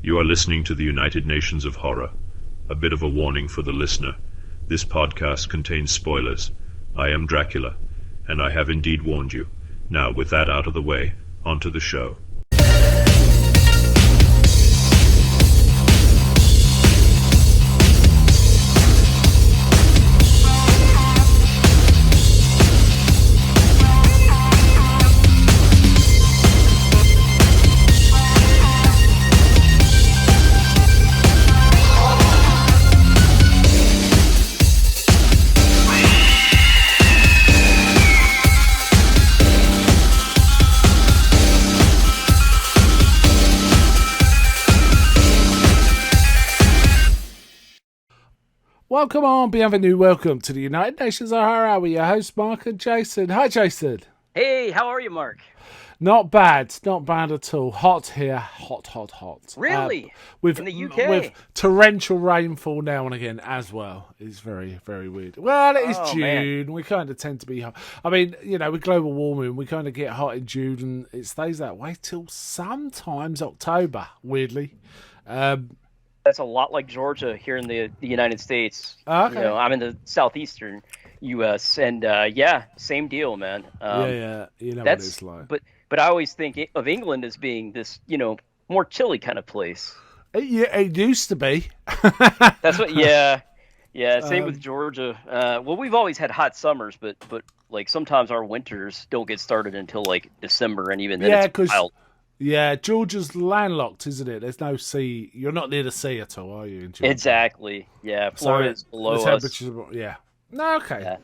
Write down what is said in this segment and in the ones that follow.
You are listening to the United Nations of Horror. A bit of a warning for the listener. This podcast contains spoilers. I am Dracula, and I have indeed warned you. Now, with that out of the way, onto the show. Welcome on, bienvenue, welcome to the United Nations of Horror with your hosts Mark and Jason. Hi Jason. Hey, how are you, Mark? Not bad at all. Hot here, hot. Really? In the UK? With torrential rainfall now and again as well. It's very, very weird. Well, it is June. Man. We kind of tend to be hot. I mean, you know, with global warming, we kind of get hot in June and it stays that way till sometimes October, weirdly. That's a lot like Georgia here in the United States. Okay. You know, I'm in the southeastern U.S. and same deal, man. You know what it's like. But I always think of England as being this, you know, more chilly kind of place. It used to be. That's what. Yeah. Same with Georgia. Well, we've always had hot summers, but like sometimes our winters don't get started until like December, and even then it's wild. Yeah, Georgia's landlocked, isn't it? There's no sea. You're not near the sea at all, are you? In Georgia? Exactly. Yeah, Florida's below us. Yeah. No, okay.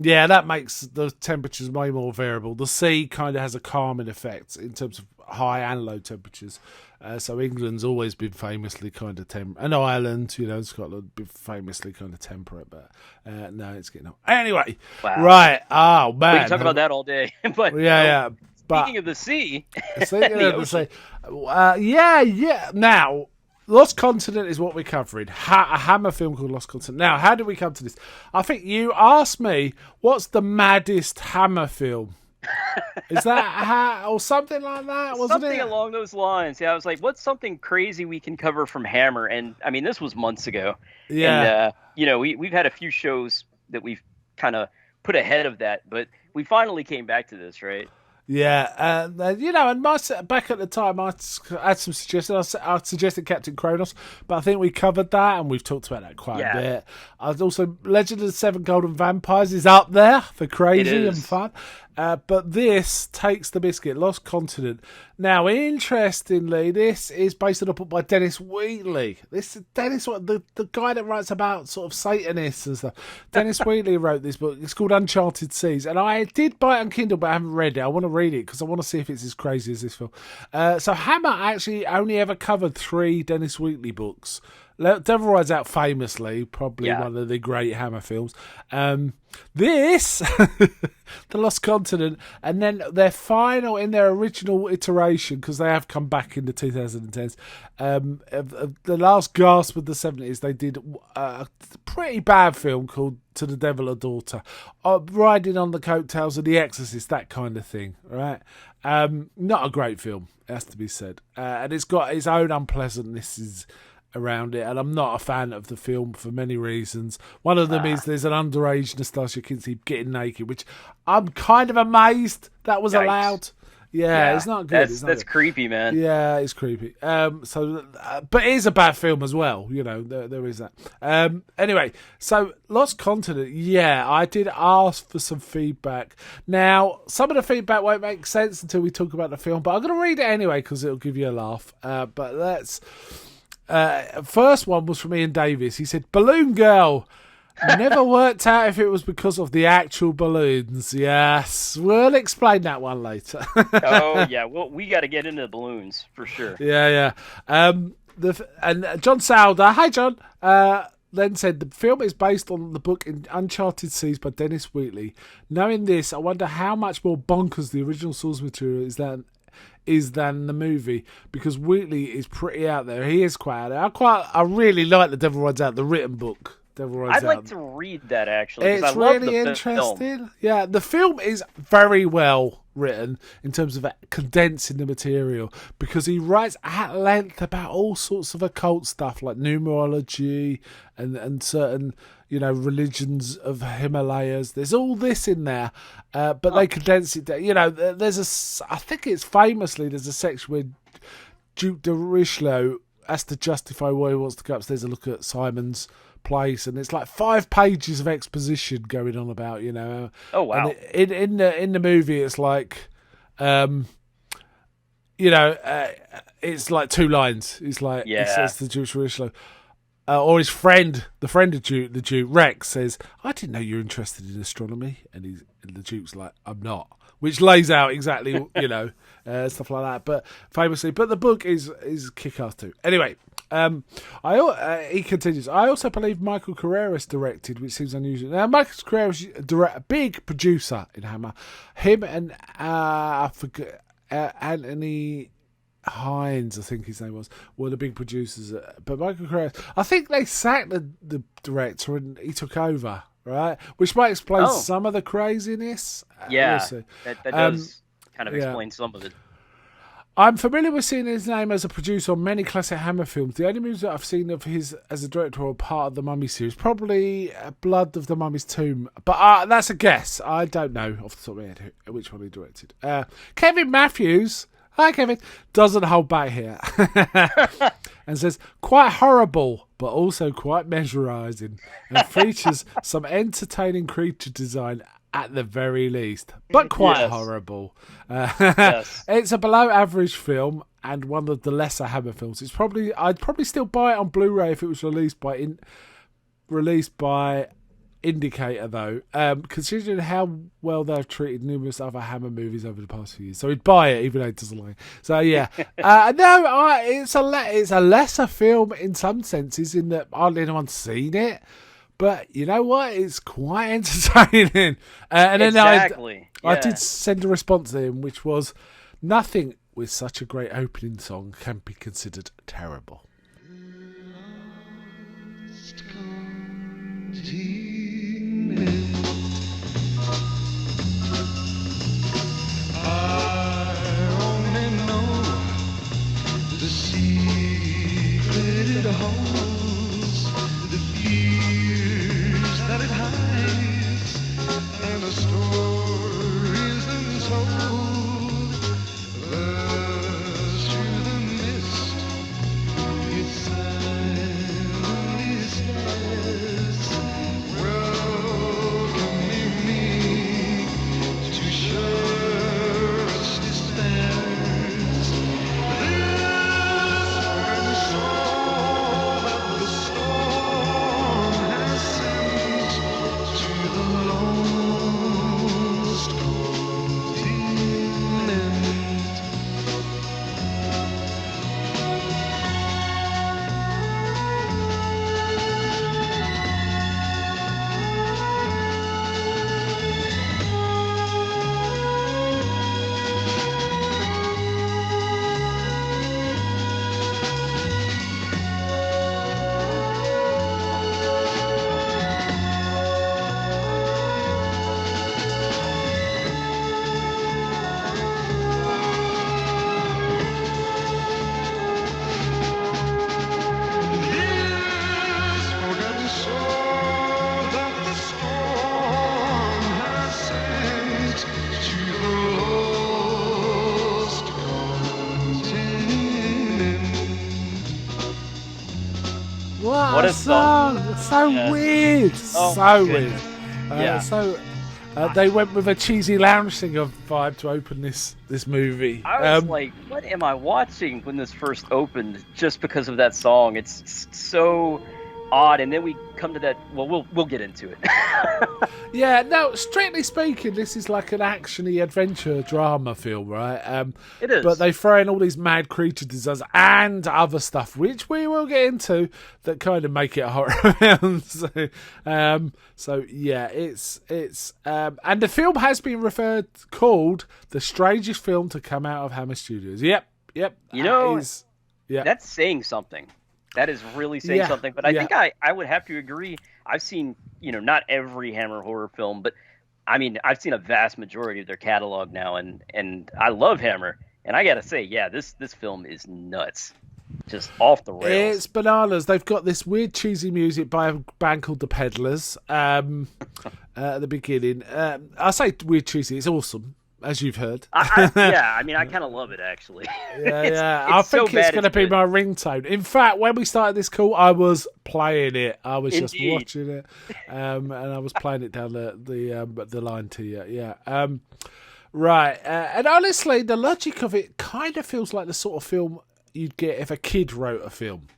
Yeah. That makes the temperatures way more variable. The sea kind of has a calming effect in terms of high and low temperatures. So England's always been famously kind of and Ireland, you know, Scotland, been famously kind of temperate, but no, it's getting hot. Anyway, wow. Right. Oh man, we can talk about that all day. But yeah. Speaking of the sea, Now, Lost Continent is what we're covering. A Hammer film called Lost Continent. Now, how did we come to this? I think you asked me, what's the maddest Hammer film? Is that or something like that? Wasn't something it? Along those lines. Yeah, I was like, what's something crazy we can cover from Hammer? And I mean, this was months ago. Yeah. And, you know, we've had a few shows that we've kind of put ahead of that, but we finally came back to this, right? Yeah, you know, and back at the time, I had some suggestions. I suggested Captain Kronos, but I think we covered that, and we've talked about that quite a bit. I was also Legend of the Seven Golden Vampires is up there for crazy and fun. But this takes the biscuit, Lost Continent. Now, interestingly, this is based on a book by Dennis Wheatley. This is Dennis, the guy that writes about sort of Satanists and stuff. Dennis Wheatley wrote this book. It's called Uncharted Seas, and I did buy it on Kindle, but I haven't read it. I want to read it because I want to see if it's as crazy as this film. So Hammer actually only ever covered 3 Dennis Wheatley books. Devil Rides Out famously, probably one of the great Hammer films. This, The Lost Continent, and then their final, in their original iteration, because they have come back in the 2010s, the last gasp of the 70s, they did a pretty bad film called To the Devil a Daughter, riding on the coattails of The Exorcist, that kind of thing, right? Not a great film, it has to be said. And it's got its own unpleasantnesses around it, and I'm not a fan of the film for many reasons. One of them is there's an underage Nastasia Kinsey getting naked, which I'm kind of amazed that was allowed. Yeah, it's not good. That's creepy, man. Yeah, it's creepy. But it is a bad film as well. You know, there is that. Anyway, so Lost Continent. Yeah, I did ask for some feedback. Now, some of the feedback won't make sense until we talk about the film, but I'm going to read it anyway because it'll give you a laugh. But let's. First one was from Ian Davis. He said, "Balloon Girl. Never worked out if it was because of the actual balloons." Yes, we'll explain that one later. Oh yeah, well we got to get into the balloons for sure. Yeah. And John Sauder, hi John, then said the film is based on the book in Uncharted Seas by Dennis Wheatley. Knowing this, I wonder how much more bonkers the original source material is than the movie, because Wheatley is pretty out there. He is quite out there. I really like The Devil Rides Out, the written book. I'd like to read that actually. It's really interesting. Yeah, the film is very well written in terms of condensing the material, because he writes at length about all sorts of occult stuff like numerology and certain, you know, religions of Himalayas. There's all this in there, but they condense it down. You know, I think it's famously, there's a section where Duke de Richelieu has to justify why he wants to go upstairs and look at Simon's place, and it's like 5 pages of exposition going on about, you know. Oh wow! And in the movie, it's like, you know, it's like 2 lines. It's like, it says to Duke de Richelieu, or his friend, the friend of the Duke, Rex, says, "I didn't know you were interested in astronomy," and the Duke's like, "I'm not." Which lays out exactly, you know, stuff like that. But famously, the book is kick-ass too. Anyway, he continues. I also believe Michael Carreras directed, which seems unusual. Now, Michael Carreras, a big producer in Hammer. Him and I forget, Anthony Hines, I think his name was, were the big producers. But Michael Carreras, I think they sacked the director and he took over. Right, which might explain some of the craziness. Yeah, that does kind of explain some of it. I'm familiar with seeing his name as a producer on many classic Hammer films. The only movies that I've seen of his as a director or part of the Mummy series, probably Blood of the Mummy's Tomb. But that's a guess. I don't know off the top of my head which one he directed. Kevin Matthews, hi Kevin, doesn't hold back here. And says, quite horrible, but also quite mesmerising, and features some entertaining creature design at the very least, but quite horrible. It's a below average film and one of the lesser Hammer films. I'd probably still buy it on Blu-ray if it was released by Indicator, though, considering how well they've treated numerous other Hammer movies over the past few years. So he'd buy it even though he doesn't like it. So yeah, it's a lesser film in some senses in that hardly anyone's seen it. But you know what? It's quite entertaining. And then I did send a response to him, which was, nothing with such a great opening song can be considered terrible. What a song! It's so weird. Weird. They went with a cheesy lounge singer vibe to open this movie. I was like, what am I watching when this first opened? Just because of that song. It's so odd. And then we come to that. Well, we'll get into it. Yeah. No, strictly speaking, this is like an action-y adventure drama film, right? It is. But they throw in all these mad creature designs and other stuff, which we will get into, that kind of make it a horror film. So yeah, it's and the film has been called the strangest film to come out of Hammer Studios. Yep. That's saying something. That is really saying something. But I think I would have to agree. I've seen, not every Hammer horror film, but I mean, I've seen a vast majority of their catalog now, and I love Hammer. And I gotta say, yeah, this film is nuts, just off the rails. It's bananas. They've got this weird cheesy music by a band called the Peddlers at the beginning. I say weird cheesy. It's awesome, as you've heard. I mean, I kind of love it actually. Yeah. I think it's going to be my ringtone. In fact, when we started this call, I was playing it. I was just watching it, and I was playing it down the line to you. Yeah. Right. And honestly, the logic of it kind of feels like the sort of film you'd get if a kid wrote a film.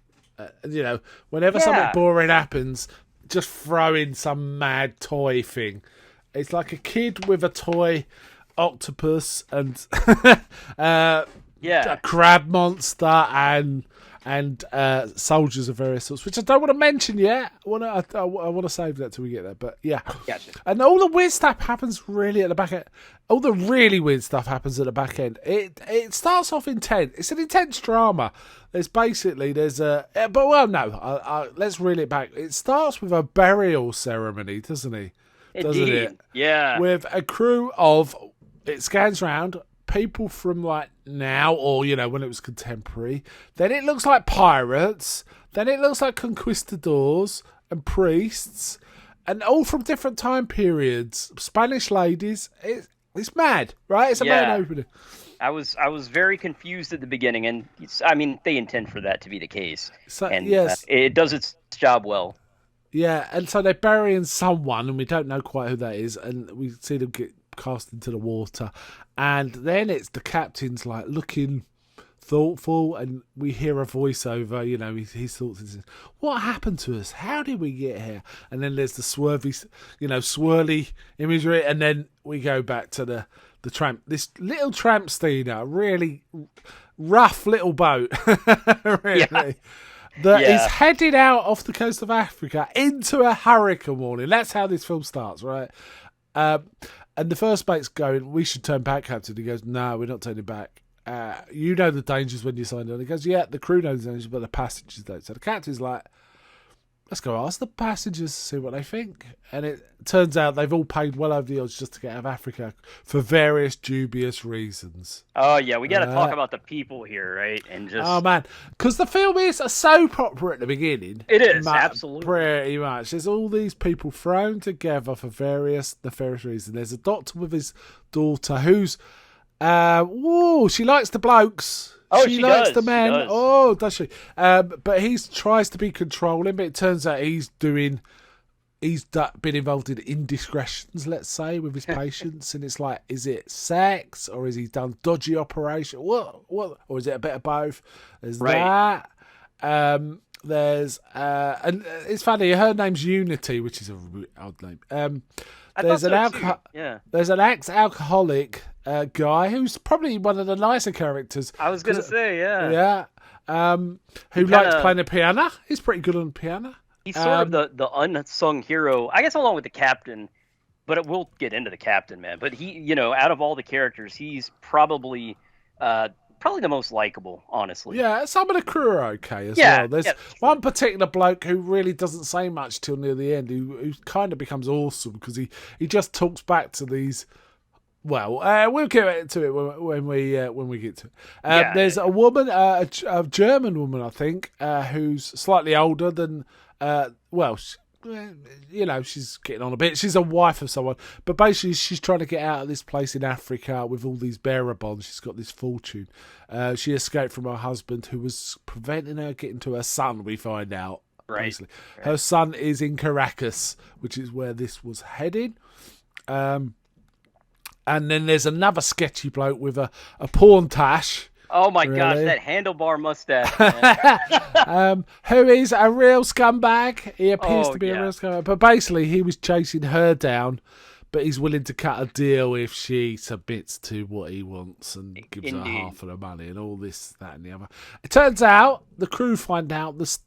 Whenever something boring happens, just throw in some mad toy thing. It's like a kid with a toy octopus and a crab monster and soldiers of various sorts, which I don't want to mention yet. I want to save that till we get there. But yeah, gotcha. And all the weird stuff happens really at the back end. All the really weird stuff happens at the back end. It starts off intense. It's an intense drama. Let's reel it back. It starts with a burial ceremony, doesn't it? Doesn't it? Yeah. With a crew of, it scans round, people from like now or, when it was contemporary. Then it looks like pirates. Then it looks like conquistadors and priests. And all from different time periods. Spanish ladies. It's mad, right? It's a mad opening. I was very confused at the beginning, and I mean, they intend for that to be the case. So, and yes. It does its job well. Yeah, and so they're burying someone, and we don't know quite who that is, and we see them get cast into the water. And then it's the captain's like looking thoughtful, and we hear a voiceover, his thoughts and says, what happened to us? How did we get here? And then there's the swirly imagery, and then we go back to the tramp, this little tramp steamer, really rough little boat, really. That is headed out off the coast of Africa into a hurricane warning. That's how this film starts, right? And the first mate's going, we should turn back, Captain. He goes, no, we're not turning back. You know the dangers when you signed on. He goes, yeah, the crew knows the dangers, but the passengers don't. So the captain's like, let's go ask the passengers, see what they think. And it turns out they've all paid well over the odds just to get out of Africa for various dubious reasons. Oh, yeah, we got to talk about the people here, right? And just... Oh, man. Because the film is a soap opera at the beginning. It is, absolutely. Pretty much. There's all these people thrown together for various nefarious reasons. There's a doctor with his daughter who's... she likes the blokes. Oh, she likes does. the men. She does. Oh, does she? But he tries to be controlling, but it turns out he's been involved in indiscretions, let's say, with his patients. And it's like, is it sex or has he done dodgy operation? What? Or is it a bit of both? There's that. There's and it's funny. Her name's Unity, which is a really odd name. There's an ex-alcoholic guy who's probably one of the nicer characters. I was going to say, yeah. Who likes playing the piano. He's pretty good on the piano. He's sort of the unsung hero, I guess, along with the captain. But we'll get into the captain, man. But he, out of all the characters, he's probably the most likable, honestly. Yeah, some of the crew are okay as well. There's one particular bloke who really doesn't say much till near the end, who kind of becomes awesome because he just talks back to these. Well, we'll get to it when we get to it. There's a woman, a German woman, I think, who's slightly older than. She's getting on a bit. She's a wife of someone, but basically she's trying to get out of this place in Africa with all these bearer bonds. She's got this fortune. She escaped from her husband, who was preventing her getting to her son. We find out. Right. Basically. Her son is in Caracas, which is where this was heading. And then there's another sketchy bloke with a porn tash. Oh my gosh, that handlebar mustache. Who is a real scumbag. He appears to be a real scumbag. But basically, he was chasing her down, but he's willing to cut a deal if she submits to what he wants and gives her half of the money and all this, that, and the other. It turns out, the crew find out this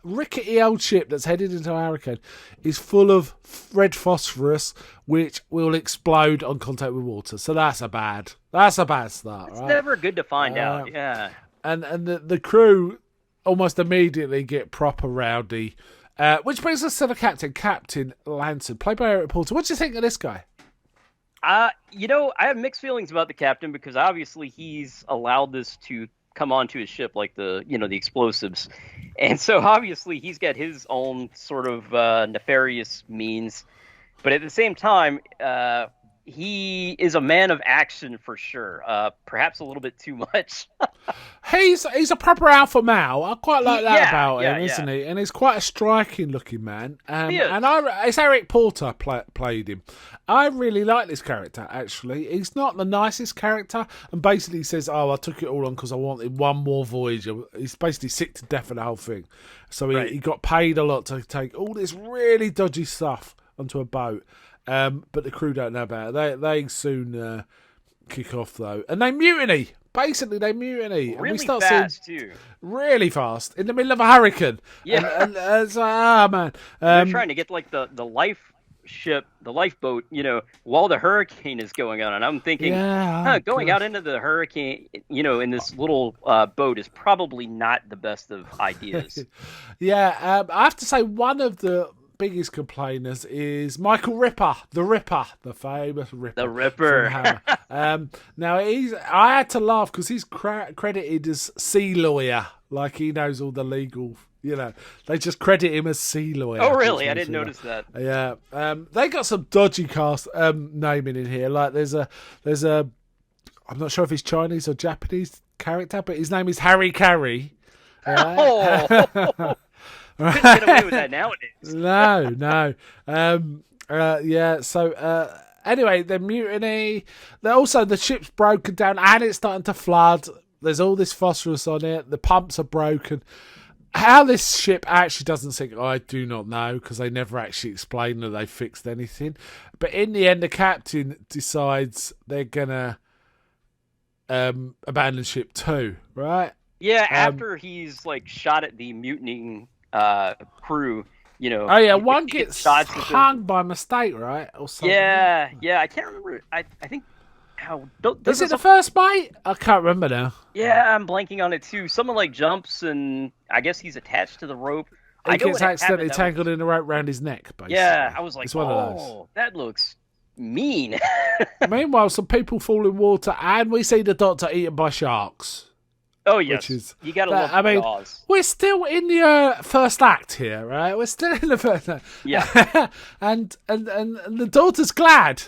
rickety old ship that's headed into a hurricane is full of red phosphorus, which will explode on contact with water. So that's a bad start. It's never good to find out. Yeah. And the crew almost immediately get proper rowdy, which brings us to the captain, Captain Lanson, played by Eric Porter. What do you think of this guy? I have mixed feelings about the captain because obviously he's allowed this to come onto his ship, like the explosives, and so obviously he's got his own sort of nefarious means. But at the same time, he is a man of action for sure. Perhaps a little bit too much. He's a proper alpha male. I quite like that about him, yeah. isn't he? And he's quite a striking looking man. He is. And it's Eric Porter played him. I really like this character, actually. He's not the nicest character, and basically says, I took it all on because I wanted one more Voyager. He's basically sick to death of the whole thing. So he got paid a lot to take all this really dodgy stuff onto a boat. But the crew don't know about it. They soon kick off, though. And they mutiny. Basically, they mutiny. Really and we start fast, seeing, too. Really fast. In the middle of a hurricane. Yeah. And it's like, man. They're trying to get like the lifeboat, while the hurricane is going on. And I'm thinking, going out into the hurricane, in this little boat is probably not the best of ideas. I have to say one of the biggest complainers is Michael Ripper, the famous Ripper. The Ripper. Now I had to laugh because he's credited as sea lawyer, like he knows all the legal. They just credit him as sea lawyer. Oh, really? I didn't notice that. Yeah. They got some dodgy cast naming in here. Like there's a I'm not sure if he's Chinese or Japanese character, but his name is Harry Carey. Oh. Couldn't get away with that nowadays. No. So anyway, the mutiny. Also, the ship's broken down and it's starting to flood. There's all this phosphorus on it. The pumps are broken. How this ship actually doesn't sink, I do not know, because they never actually explain that they fixed anything. But in the end, the captain decides they're gonna abandon ship too, right? Yeah, after he's like shot at the mutinying crew, one gets hung by mistake, right? Or something. Yeah, I can't remember. I think is it the first mate? I can't remember now. Yeah, I'm blanking on it too. Someone like jumps and I guess he's attached to the rope. He gets accidentally tangled in the rope around his neck, basically. Yeah, I was like, of that looks mean. Meanwhile, some people fall in water and we see the Doctor eaten by sharks. Oh, yes. You got to love the Jaws. We're still in the first act here, right? We're still in the first act. Yeah. and the daughter's glad.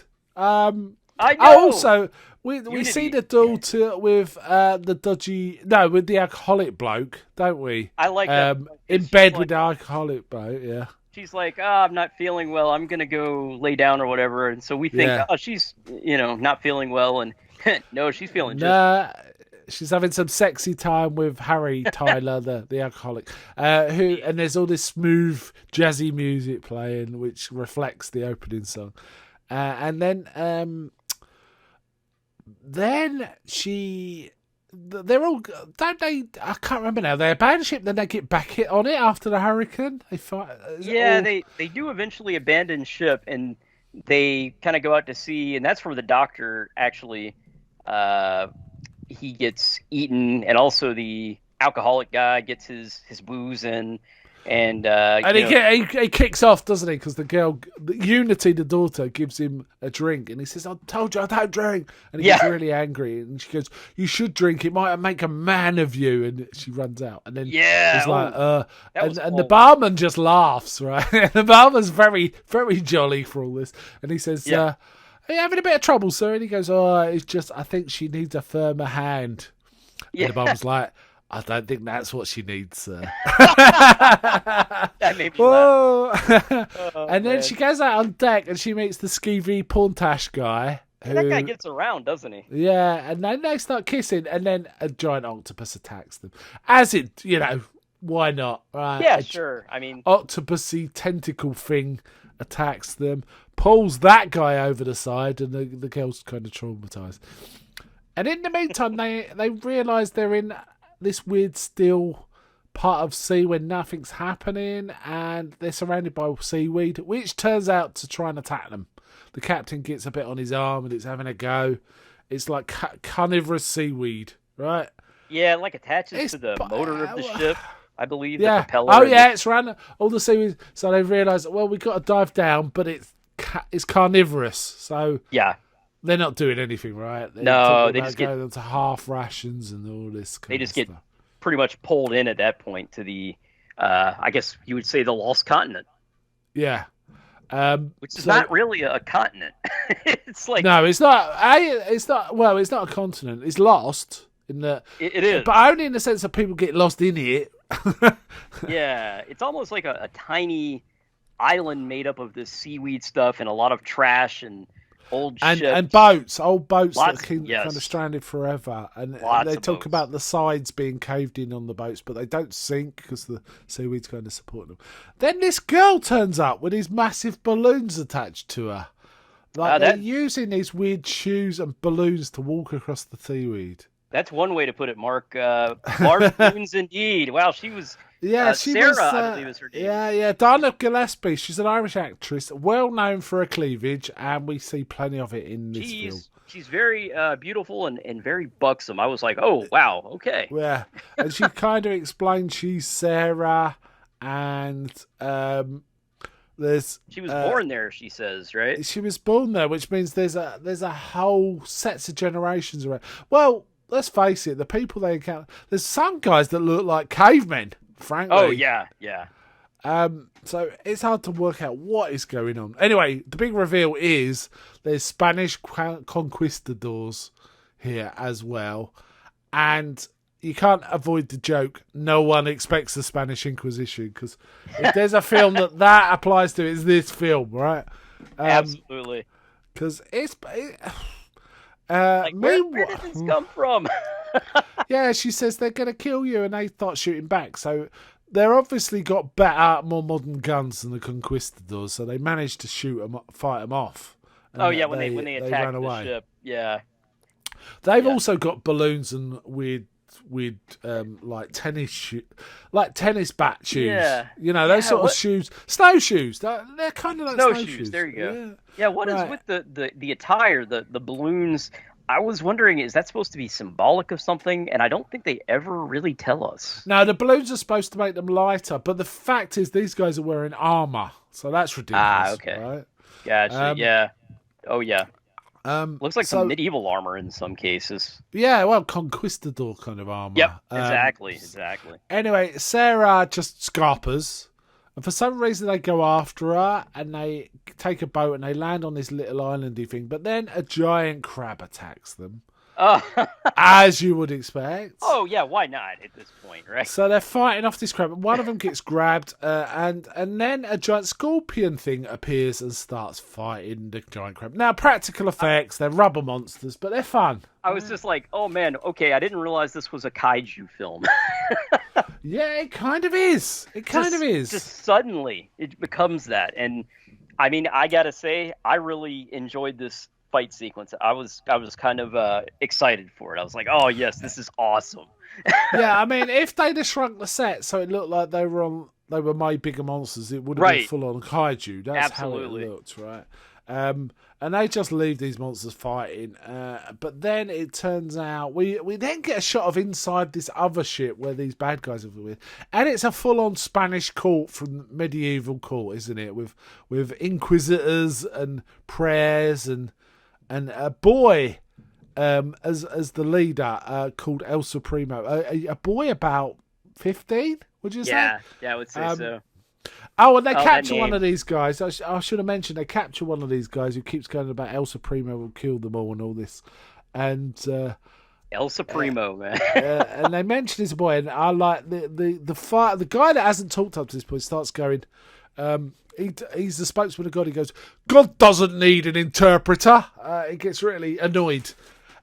I know. Also, we see the daughter with with the alcoholic bloke, don't we? I like that. In bed with the alcoholic bloke, yeah. She's like, I'm not feeling well. I'm going to go lay down or whatever. And so we think, she's, not feeling well. And no, she's feeling just... She's having some sexy time with Harry Tyler, the alcoholic, and there's all this smooth jazzy music playing, which reflects the opening song, and then they're all, don't they? I can't remember now. They abandon ship, then they get back on it after the hurricane. They fight. They do eventually abandon ship, and they kind of go out to sea, and that's where the Doctor actually. He gets eaten, and also the alcoholic guy gets his booze in, and he kicks off, doesn't he? Because the girl, Unity, the daughter, gives him a drink, and he says, "I told you I don't drink," and he gets really angry, and she goes, "You should drink. It might make a man of you," and she runs out, and then he's like, and the barman just laughs, right? The barman's very, very jolly for all this, and he says, "Are you having a bit of trouble, sir?" And he goes, it's just, I think she needs a firmer hand. Yeah. And the barman's like, "I don't think that's what she needs, sir." That made me laugh. And then she goes out on deck and she meets the skeevy Porntash guy. That guy gets around, doesn't he? Yeah, and then they start kissing, and then a giant octopus attacks them. As it, why not? Right? Yeah, sure. I mean, octopusy tentacle thing attacks them, pulls that guy over the side, and the girl's kind of traumatized. And in the meantime, they realise they're in this weird still part of sea where nothing's happening, and they're surrounded by seaweed, which turns out to try and attack them. The captain gets a bit on his arm, and it's having a go. It's like carnivorous seaweed, right? Yeah, like attaches to the motor of the ship. I believe, the propeller. Oh, yeah, it's around all the seaweed. So they realise, well, we've got to dive down, but it's carnivorous. So they're not doing anything, right? No, they just going on to half rations and all this kind they of just stuff. get pretty much pulled in at that point to the, I guess you would say the lost continent. Yeah. Which is not really a continent. It's like no, it's not. It's not. Well, it's not a continent. It's lost in the. It is, but only in the sense that people get lost in it. Yeah, it's almost like a tiny island made up of this seaweed stuff and a lot of trash and old ships and boats, old boats that yes. kind of stranded forever. And Lots they of talk boats. about the sides being caved in on the boats, but they don't sink because the seaweed's going to support them. Then this girl turns up with these massive balloons attached to her. Like they're using these weird shoes and balloons to walk across the seaweed. That's one way to put it, Mark. Large balloons indeed. Wow, she was. Yeah, she Sarah, was. I believe is her name. Yeah. Dana Gillespie. She's an Irish actress, well known for her cleavage, and we see plenty of it in this film. She's very beautiful and very buxom. I was like, oh wow, okay. Yeah, and she kind of explains she's Sarah, and she was born there. She says, right? She was born there, which means there's a whole sets of generations around. Well, let's face it, the people they encounter. There's some guys that look like cavemen. Frankly. Oh yeah. So it's hard to work out what is going on. Anyway, the big reveal is there's Spanish conquistadors here as well, and you can't avoid the joke. No one expects the Spanish Inquisition, because if there's a film that applies to, it's this film, right? Absolutely. Because like, where did this come from? Yeah, she says they're going to kill you, and they start shooting back. So they're obviously got better, more modern guns than the conquistadors. So they managed to fight them off. Oh yeah, when they attacked the ship, yeah. They've also got balloons and weird like tennis bat shoes. Yeah. You know, those sort of shoes. Snowshoes. They're kind of like snowshoes. There you go. Yeah, what is with the attire, the balloons? I was wondering, is that supposed to be symbolic of something? And I don't think they ever really tell us. No, the balloons are supposed to make them lighter, but the fact is these guys are wearing armor, so that's ridiculous. Ah, okay. Right? Gotcha, yeah. Oh, yeah. Looks like some so, medieval armor in some cases. Yeah, well, conquistador kind of armor. Yep, exactly. Anyway, Sarah just scarpers, and for some reason they go after her, and they take a boat and they land on this little islandy thing, but then a giant crab attacks them. As you would expect. Oh yeah, why not at this point, right? So they're fighting off this crab. One of them gets grabbed, and then a giant scorpion thing appears and starts fighting the giant crab. Now, practical effects, they're rubber monsters, but they're fun. I was just like, oh man, okay, I didn't realize this was a kaiju film. Yeah, it kind of is. Just suddenly, it becomes that. And I mean, I gotta say, I really enjoyed this fight sequence. I was kind of excited for it. I was like, oh yes, this is awesome. Yeah, I mean, if they'd have shrunk the set so it looked like they were made bigger monsters, it would have been full on kaiju. That's Absolutely. how it looked, right? And they just leave these monsters fighting. But then it turns out we then get a shot of inside this other ship where these bad guys are with, and it's a full on Spanish court from medieval court, isn't it? With inquisitors and prayers and a boy as the leader called El Supremo. A boy about 15, would you say? Yeah, I would say so. Oh, and they capture one of these guys. I should have mentioned they capture one of these guys who keeps going about El Supremo will kill them all and all this. And El Supremo, man. and they mention this boy, and I like the guy that hasn't talked up to this point starts going. He's the spokesman of God. He goes, God doesn't need an interpreter. He gets really annoyed.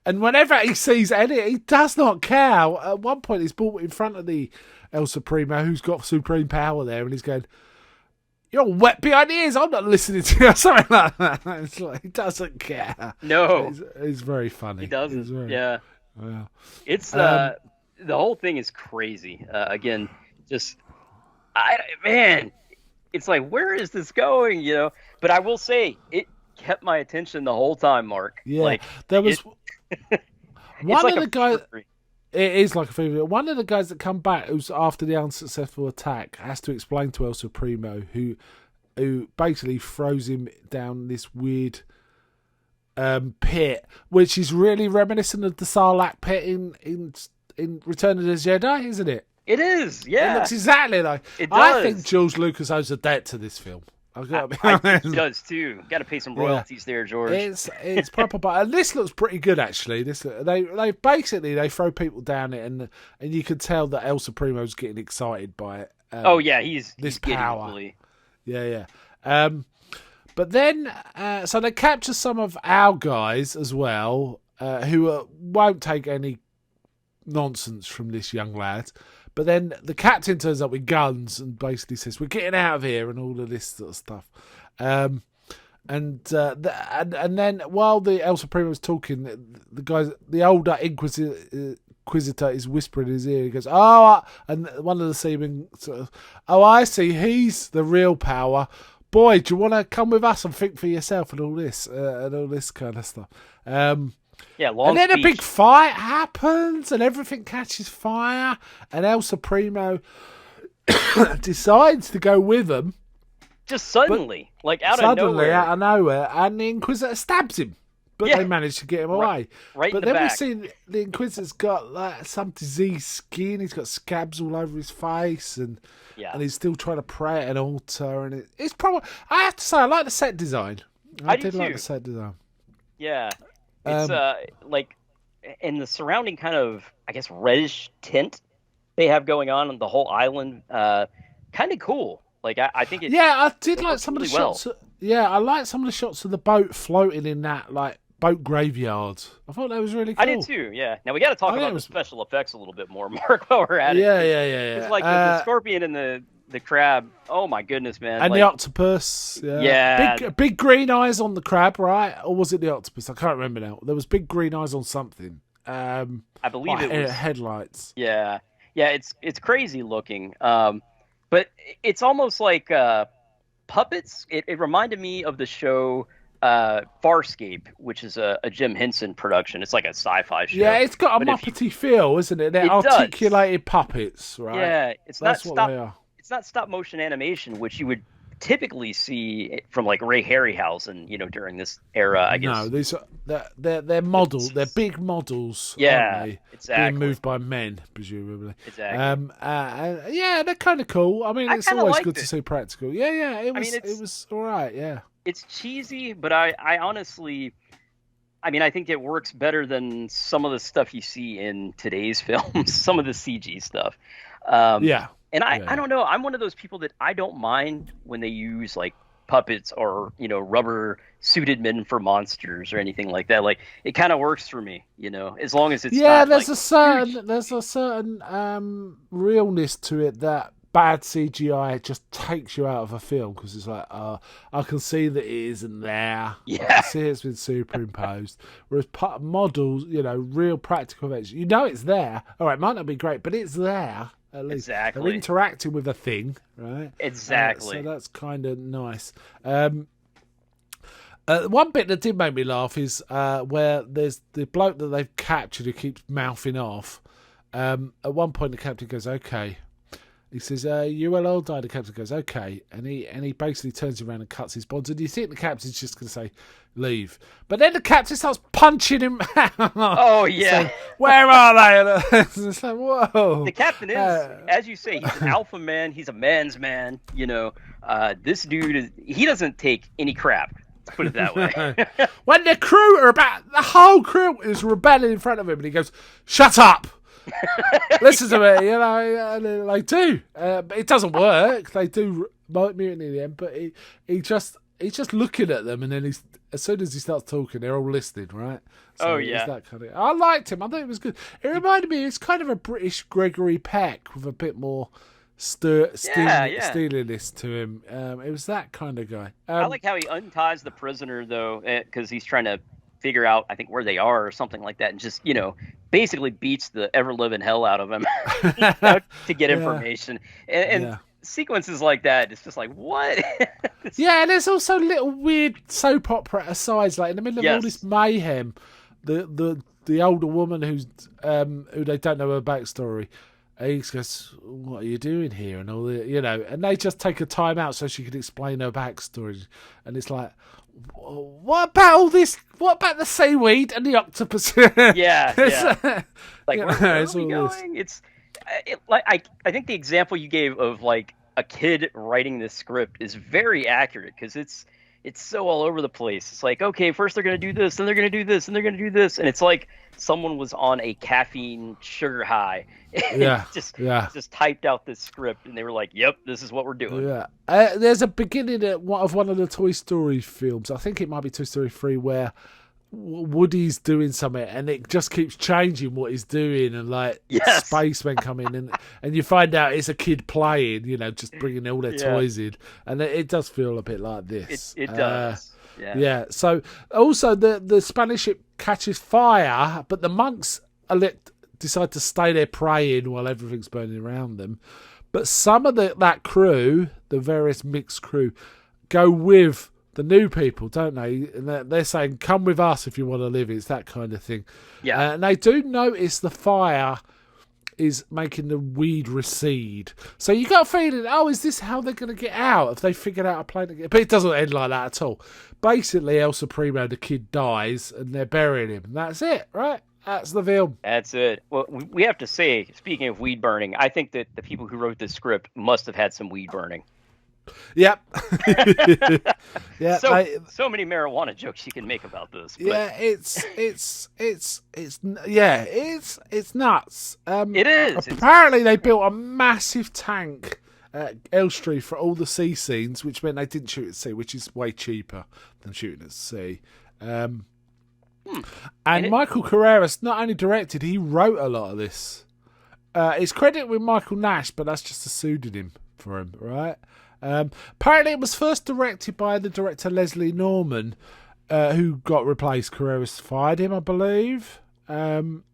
And whenever he sees Eddie, he does not care. At one point, he's brought in front of the El Supremo, who's got supreme power there, and he's going, you're wet behind the ears. I'm not listening to you. Something like that. It's like, he doesn't care. No. It's very funny. He doesn't. Yeah. It's, the whole thing is crazy. Again, just, man, it's like, where is this going? You know, but I will say it kept my attention the whole time, Mark. Yeah. Like, there was one like of the guys. It is like a favorite. One of the guys that come back, who's after the unsuccessful attack, has to explain to El Supremo, who basically throws him down this weird pit, which is really reminiscent of the Sarlacc pit in Return of the Jedi, isn't it? It is, yeah. It looks exactly like. It does. I think George Lucas owes a debt to this film. I've got to be honest. I think he does too. Got to pay some royalties there, George. It's proper, but and this looks pretty good actually. They basically throw people down it, and you can tell that El Supremo's getting excited by it. He's power. Giddy. Yeah. But then, so they capture some of our guys as well, who won't take any nonsense from this young lad. But then the captain turns up with guns and basically says, "We're getting out of here," and all of this sort of stuff. And then while the El Supremo's talking, the older Inquisitor is whispering in his ear. He goes, "Oh," and one of the seamen sort of, "Oh, I see. He's the real power. Boy, do you want to come with us and think for yourself?" and all this kind of stuff. Long and then speech. a big fight happens, and everything catches fire, and El Supremo decides to go with them. Just suddenly, out of nowhere, and the Inquisitor stabs him. But they manage to get him away. Right but in the then back. we see the Inquisitor's got some diseased skin. He's got scabs all over his face, and he's still trying to pray at an altar. And it's probably, I have to say, I like the set design. I did like the set design. Yeah, it's in the surrounding kind of, I guess, reddish tint they have going on the whole island. Kind of cool. I think it. Yeah, I did like some of the really shots. I like some of the shots of the boat floating in that boat graveyard. I thought that was really cool. I did too. Yeah. Now we got to talk about the special effects a little bit more, Mark, while we're at it. Yeah. It's like the scorpion and the crab. Oh my goodness, man! And the octopus. Yeah. Big green eyes on the crab, right? Or was it the octopus? I can't remember now. There was big green eyes on something. I believe it was headlights. Yeah. It's crazy looking. But it's almost like puppets. It reminded me of the show Farscape, which is a Jim Henson production. It's like a sci-fi show. Yeah, it's got a Muppety feel, isn't it? They're articulated puppets, right? Yeah, That's what they are. It's not stop motion animation, which you would typically see from Ray Harryhausen, during this era. I guess. No, these are they're models. They're big models. Yeah, aren't they? exactly. Being moved by men, presumably. Exactly. They're kind of cool. I mean, it's always good to see practical. Yeah. It was all right. Yeah. It's cheesy, but I honestly, I think it works better than some of the stuff you see in today's films. Some of the CG stuff. And I don't know. I'm one of those people that I don't mind when they use puppets or rubber suited men for monsters or anything like that. It kind of works for me, as long as it's not, there's a certain realness to it that bad CGI just takes you out of a film, because it's I can see that it isn't there. Yeah, I can see it's been superimposed. Whereas models, real practical effects, it's there. All right, it might not be great, but it's there. At least exactly. They're interacting with a thing, right? Exactly. So that's kind of nice. One bit that did make me laugh is where there's the bloke that they've captured who keeps mouthing off. At one point, the captain goes, "Okay." He says, "You will all die." The captain goes, "Okay," and he basically turns around and cuts his bonds. And you think the captain's just going to say, "Leave," but then the captain starts punching him. Oh yeah, saying, "Where are they?" And it's like, whoa. The captain is, as you say, he's an alpha man. He's a man's man. This dude he doesn't take any crap. Let's put it that way. When the whole crew is rebelling in front of him, and he goes, "Shut up." Listen to me, they do. But it doesn't work. They do mutiny in the end, but he's just looking at them, and then as soon as he starts talking, they're all listening, right? So it's that kind of. I liked him. I thought it was good. It reminded me. It's kind of a British Gregory Peck with a bit more steeliness to him. It was that kind of guy. I like how he unties the prisoner though, because he's trying to figure out, I think, where they are or something like that, and just basically beats the ever living hell out of him to get information. And sequences like that, it's just like, what? And there's also little weird soap opera asides, in the middle of all this mayhem. The older woman who they don't know her backstory, And he goes, "What are you doing here?" And all the, and they just take a time out so she could explain her backstory. And it's like, what about all this? What about the seaweed and the octopus? Yeah. Like, where are we going? This. I think the example you gave of like a kid writing this script is very accurate because it's so all over the place. It's like, okay, first they're gonna do this, then they're gonna do this, and they're gonna do this, and it's like someone was on a caffeine sugar high and just typed out this script, and they were like, "Yep, this is what we're doing." Yeah, there's a beginning of one of the Toy Story films. I think it might be Toy Story 3, where Woody's doing something and it just keeps changing what he's doing, and like spacemen come in and you find out it's a kid playing, just bringing all their toys in, and it does feel a bit like this. It does. Yeah. So also the Spanish ship catches fire, but the monks decide to stay there praying while everything's burning around them. But some of that crew, the various mixed crew, go with the new people, don't they? And they're saying, "Come with us if you want to live." It's that kind of thing. Yeah. And they do notice the fire is making the weed recede. So you got a feeling, is this how they're going to get out? If they figured out a plan to get... But it doesn't end like that at all. Basically, El Supremo, the kid, dies and they're burying him. And that's it, right? That's the film. That's it. Well, we have to say, speaking of weed burning, I think that the people who wrote this script must have had some weed burning. Yep. Yeah. So many marijuana jokes you can make about this. But... Yeah, it's nuts. It is. Apparently, they built a massive tank at Elstree for all the sea scenes, which meant they didn't shoot at sea, which is way cheaper than shooting at sea. And Michael Carreras not only directed, he wrote a lot of this. It's credited with Michael Nash, but that's just a pseudonym for him, right? Apparently it was first directed by the director Leslie Norman, who got replaced. Carreras fired him, I believe. So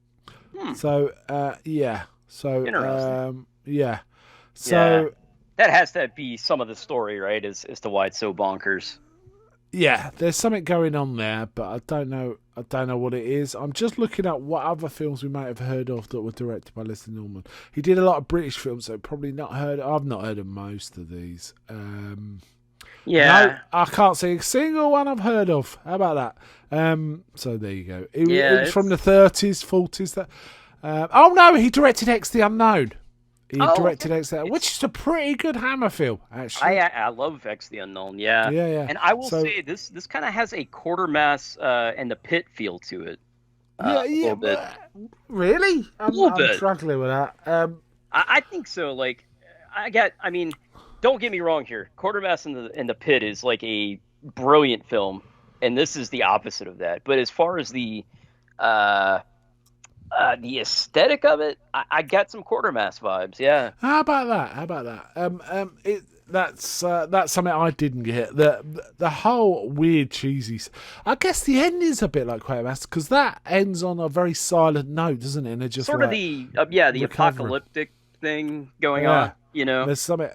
that has to be some of the story, right? As to why it's so bonkers. Yeah, there's something going on there, but I don't know what it is. I'm just looking at what other films we might have heard of that were directed by Leslie Norman. He did a lot of British films, so probably not heard. I've not heard of most of these. No, I can't see a single one I've heard of. How about that? So there you go. It's from the 30s, 40s. He directed X the Unknown. He directed X the Unknown, which is a pretty good Hammer film, actually. I love X the Unknown, yeah. And I will say this kind of has a Quartermass and the Pit feel to it. A little bit. Really? I'm struggling with that. I think so. Like, don't get me wrong here. Quartermass and the Pit is like a brilliant film, and this is the opposite of that. But as far as the aesthetic of it, I got some Quartermass vibes. Yeah. How about that? That's something I didn't get. The whole weird cheesy. I guess the ending's a bit like Quartermass because that ends on a very silent note, doesn't it? And it just sort of the apocalyptic thing going on. There's something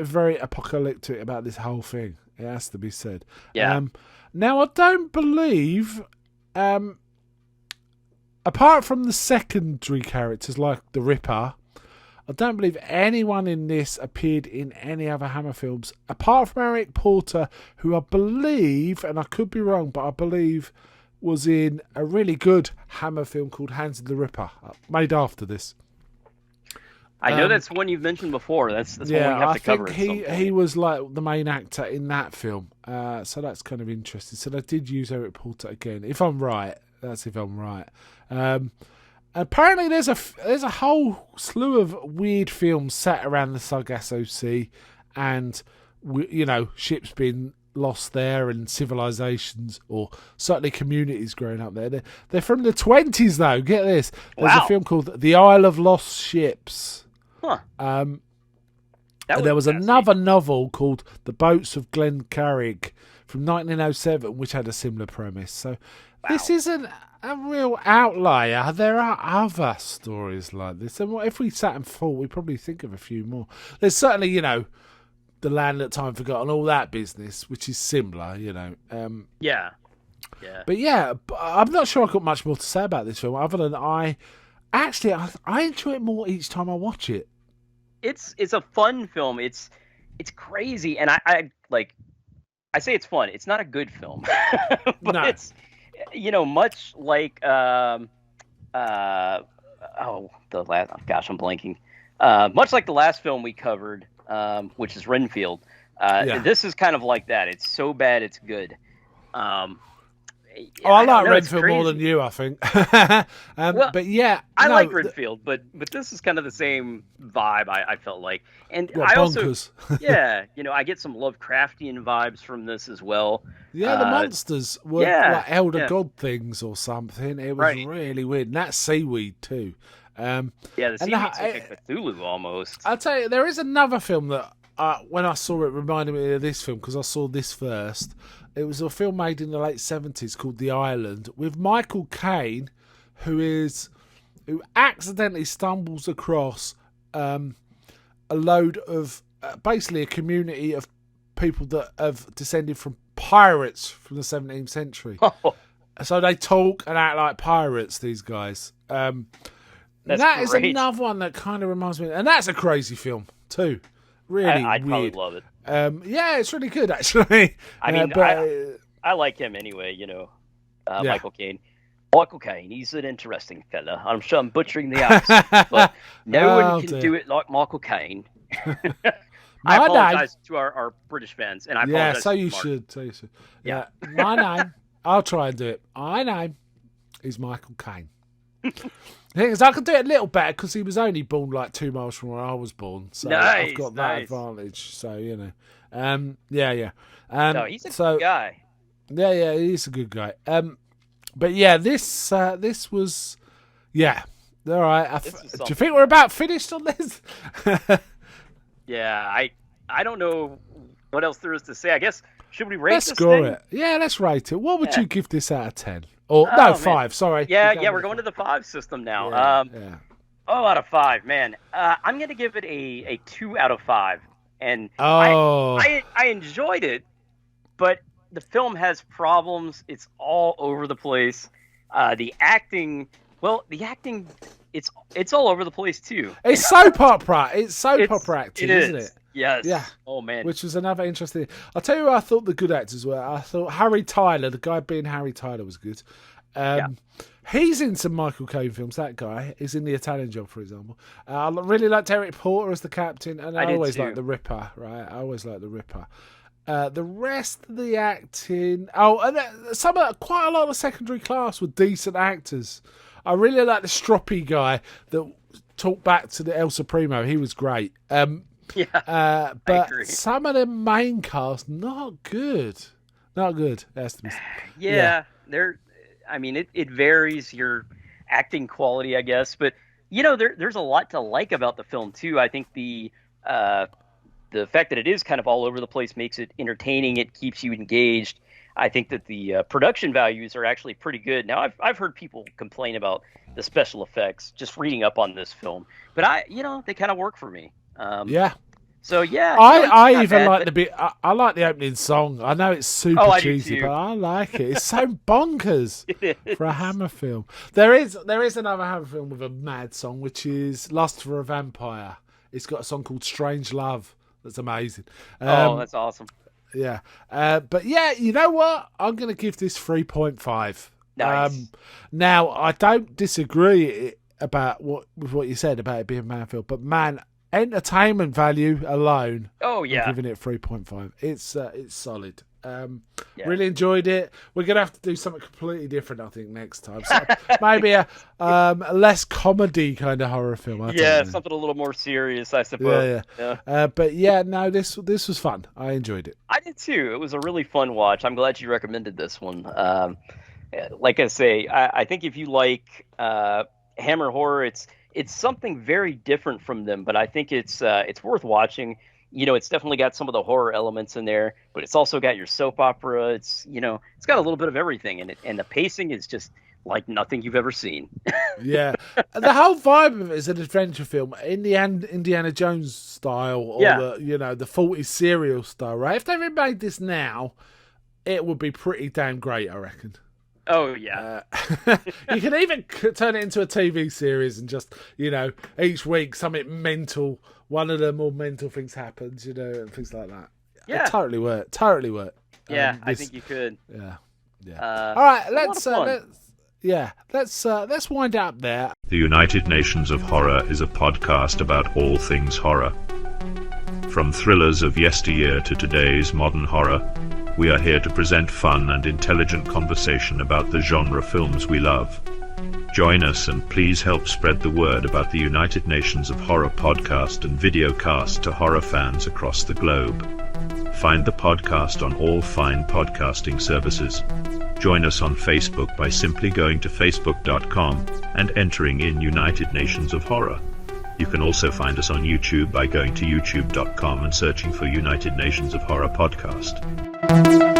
very apocalyptic about this whole thing. It has to be said. Yeah. Now I don't believe. Apart from the secondary characters like the Ripper, I don't believe anyone in this appeared in any other Hammer films, apart from Eric Porter, who I believe, and I could be wrong, but I believe was in a really good Hammer film called Hands of the Ripper, made after this. I know that's one you've mentioned before. That's one we have to cover. I think he was like the main actor in that film, so that's kind of interesting. So they did use Eric Porter again, if I'm right. That's if I'm right. Apparently, there's a whole slew of weird films set around the Sargasso Sea, and ships being lost there, and civilizations or certainly communities growing up there. They're from the 20s, though. Get this. There's a film called The Isle of Lost Ships. Huh. And there was another novel called The Boats of Glencarrig from 1907, which had a similar premise. So this isn't a real outlier. There are other stories like this. And if we sat and thought, we'd probably think of a few more. There's certainly, The Land That Time Forgot and all that business, which is similar, Yeah. But yeah, I'm not sure I've got much more to say about this film, other than I actually, I enjoy it more each time I watch it. It's a fun film. It's crazy, and I like. I say it's fun. It's not a good film, but No. it's much like the last. Oh, gosh, I'm blanking. Much like the last film we covered, which is Renfield. This is kind of like that. It's so bad it's good. I like Renfield more than you, I think. But yeah, I like Renfield, but this is kind of the same vibe. I felt like, and I bonkers. also, I get some Lovecraftian vibes from this as well. Yeah, the monsters were like elder god things or something. It was really weird, and that seaweed too. The seaweed's like Cthulhu almost. I'll tell you, there is another film that when I saw it reminded me of this film because I saw this first. It was a film made in the late 70s called The Island with Michael Caine, who accidentally stumbles across a load of basically a community of people that have descended from pirates from the 17th century. So they talk and act like pirates, these guys. That is another one that kind of reminds me, and that's a crazy film too. Really I'd weird. Probably love it. Yeah, it's really good actually. I mean, I like him anyway. Michael Caine. Michael Caine, he's an interesting fella. I'm sure I'm butchering the accent, but no one can do it like Michael Caine. I apologize to our British fans, and I apologize. Yeah, so you should. Yeah, my name. I'll try and do it. My name is Michael Caine. The thing is, I could do it a little better because he was only born like 2 miles from where I was born, so I've got that advantage. So no, he's a good guy. Yeah, he's a good guy. But yeah, this was, all right. Do you think we're about finished on this? Yeah, I don't know what else there is to say. I guess should we rate this thing? Let's score it. Yeah, let's rate it. What would you give this out of 10? Or no, 5. Sorry. Yeah, we're going to the 5 system now. Out of 5, man. I'm going to give it a 2 out of 5. And I enjoyed it, but the film has problems. It's all over the place. The acting, it's all over the place too. It's soap opera. It's soap opera acting, isn't it? Yes. Yeah. Oh man. Which was another interesting. I'll tell you who I thought the good actors were. I thought Harry Tyler, the guy being Harry Tyler, was good. He's in some Michael Caine films. That guy is in The Italian Job, for example. I really liked Eric Porter as the captain, and I always liked the Ripper. Right, I always liked the Ripper. The rest of the acting, and quite a lot of secondary class were decent actors. I really like the stroppy guy that talked back to the El Supremo. He was great. But some of the main cast not good. It has to be. They're. I mean, it varies your acting quality, I guess, but there's a lot to like about the film too. I think the fact that it is kind of all over the place makes it entertaining. It keeps you engaged. I think that the production values are actually pretty good. Now, I've heard people complain about the special effects just reading up on this film, but they kind of work for me. So yeah, I even like the bit. I like the opening song. I know it's super cheesy, but I like it. It's so bonkers for a Hammer film. There is another Hammer film with a mad song, which is Lust for a Vampire. It's got a song called Strange Love. That's amazing. That's awesome. Yeah, but yeah, you know what? I'm going to give this 3.5. Nice. Now I don't disagree with what you said about it being Manfield, but man, entertainment value alone. Oh yeah, I'm giving it 3.5. It's solid. Really enjoyed it. We're gonna have to do something completely different, I think, next time. So maybe a less comedy kind of horror film. Something a little more serious, I suppose. But yeah, no, this was fun. I enjoyed it. I did too. It was a really fun watch. I'm glad you recommended this one. Like I say, I think if you like Hammer horror, it's something very different from them, but I think it's worth watching. It's definitely got some of the horror elements in there, but it's also got your soap opera. It's got a little bit of everything in it, and the pacing is just like nothing you've ever seen. Yeah, the whole vibe of it is an adventure film in the Indiana Jones style, or the 40s serial style. Right? If they remade this now, it would be pretty damn great, I reckon. Oh, yeah. You can even turn it into a TV series and just, each week something mental, one of the more mental things happens, and things like that. Yeah. It totally work. Yeah, I think you could. Yeah. All right, let's wind up there. The United Nations of Horror is a podcast about all things horror. From thrillers of yesteryear to today's modern horror, we are here to present fun and intelligent conversation about the genre films we love. Join us and please help spread the word about the United Nations of Horror podcast and videocast to horror fans across the globe. Find the podcast on all fine podcasting services. Join us on Facebook by simply going to facebook.com and entering in United Nations of Horror. You can also find us on YouTube by going to youtube.com and searching for United Nations of Horror podcast.